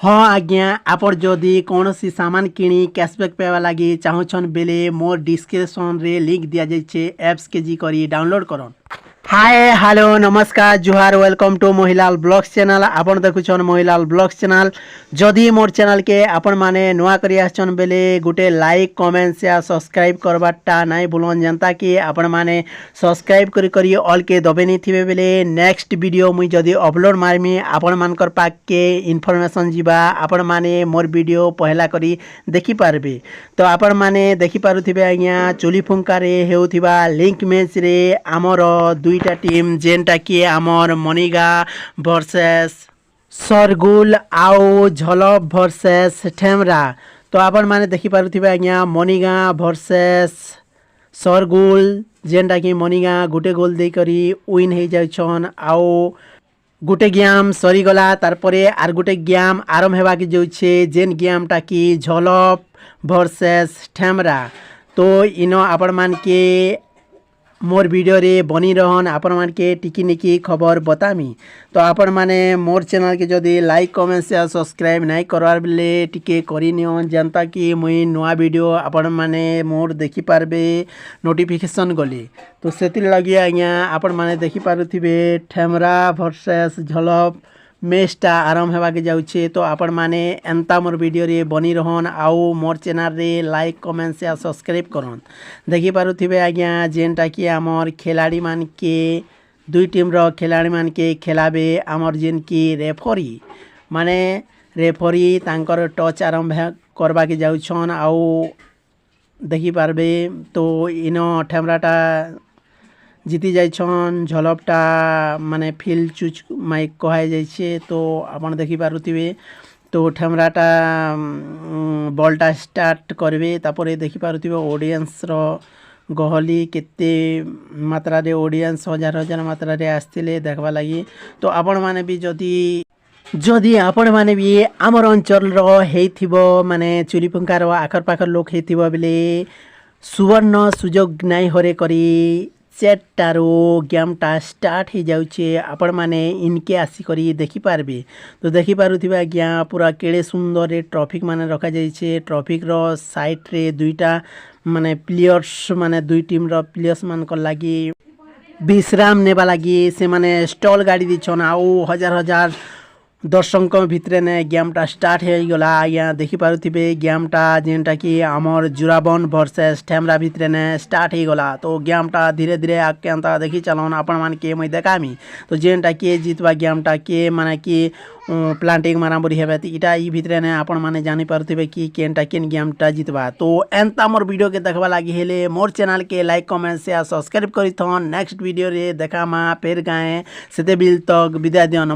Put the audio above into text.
हाँ आज्ञा आपण जदि कौन सी सामान किणी कैशबैक पाइबा लगी चाहून बेले मोर डिस्क्रिप्शन रे लिंक दिया जाइए एप्स के जी करी डाउनलोड करन। हाय हेलो नमस्कार जुहार वेलकम टू मोहिलाल ब्लॉग्स चैनल। आपण देखुछन मोहिलाल ब्लॉग्स चैनल। जदि मोर चैनल के आपण माने नुआ करी आछन बेले गुटे लाइक कमेंट शेयर सब्सक्राइब करबाटा नहीं भूलन जनता कि आपण माने सब्सक्राइब करी करी ऑल के दबे नहीं थिबे बेले नेक्स्ट वीडियो मुई जदि अपलोड मारमी आपण मानकर पाक के इन्फॉर्मेशन जीवा आपण माने मोर वीडियो पहला करी देखि पारबे। तो आपण माने देखि पारुथिबे आज्ञा चुली फुंकारे हेउथिबा लिंक मैच रे आमर दुईटा टीम जेनटा कि आमर मनिगा वर्सेस सरगुल आउ झलप वर्सेस ठेमरा। तो आपण माने देखि पारुथिबे आज्ञा मनिगा वर्सेस सरगुल जेनटा कि मनिगा गुटे गोल दे करी विन हो जाउछन आउ गुटे गेम सरीगला तारपरे आर गुटे गेम आरंभ हेबा के जाउछे जेन गेमटा कि झलप वर्सेस ठेमरा। तो इनो आपण मान के मोर वीडियो रे बनी रहन आपण मान के टिकी निकी खबर बतामी। तो आपण माने मोर चैनल के जदि लाइक कमेंट शेयर सब्सक्राइब नहीं करवार बेले टिके करी नियन जनता कि मुई नुआ वीडियो आपण माने मोर देखि पारबे नोटिफिकेशन गली। तो सेतिर लगी आज्ञा आपण माने देखि पारुथिबे ठेमरा वर्सेस झलप मैचटा आरंभ होगा जाऊे। तो आपण माने एंता मोर वीडियो रे बनी रहन आउ मोर चैनल रे लाइक कमेंट शेयर सब्सक्राइब करन। देखि पारुथिबे आज्ञा जेनटा कि आमर खिलाड़ी मान के दुई टीम रो खिलाड़ी मान के खेलाबे आमर जेन कि रेफरी माने रेफरी तांकर टच आरंभ करवा के जाउछन आउ देखि पारबे। तो इनो ठेमराटा जीति जाइछन झलपटा माने फिल चूज माइक कहा जाइए। तो आपण देखि पारुथिबे तो ठेमराटा बॉलटा स्टार्ट करबे तापरे देखि पारुथिबे ऑडियंस रो गहली केते मात्रा रे ऑडियंस हजार हजार मात्रा रे आस्तिले देखबा लगी। तो आपण माने भी जदि आपण माने भी आमर अंचल रो हेथिबो माने चुली फुंकार आखर पाखर लोक हेथिबो बेले सुवर्ण सुजोग नाई हरे करी चेटारो गेमटा स्टार्ट हो जाउछे आपण माने इनके आसी करी देखि पारबे। तो देखि पारुथिबा आज्ञा पूरा केड़े सुंदर रे ट्रॉफिक माने रखा जाइछे। ट्रॉफिक रो साइड रे दुईटा माने प्लेयर्स माने दुई टीम रो प्लेयर्स मान को लागी विश्राम नेबा लागी से माने स्टॉल गाड़ी दिछन आउ हजार हजार दर्शक भितर ने गेमटा स्टार्ट हो गला। आज्ञा देखि पारुथिबे गेमटा जेनटा कि आमर जुराबन वर्सेस ठेमरा भितर ने स्टार्ट हो गला। तो गेमटा धीरे धीरे आके अंता देखि चलन आपण मान के मुई देखामी। तो जेनटा कि जीतवा गेमटा के माने कि प्लांटिंग मारामारी हेबे इटा ई भितर ने आपण माने जानि पारुथिबे कि केनटा केन गेमटा जीतवा। तो एंता मोर वीडियो के देखबा लागि हेले मोर चैनल के लाइक कमेंट शेयर सब्सक्राइब करिथन। नेक्स्ट वीडियो रे देखामा फेर गाए सेते बिल तक विदाय दियन।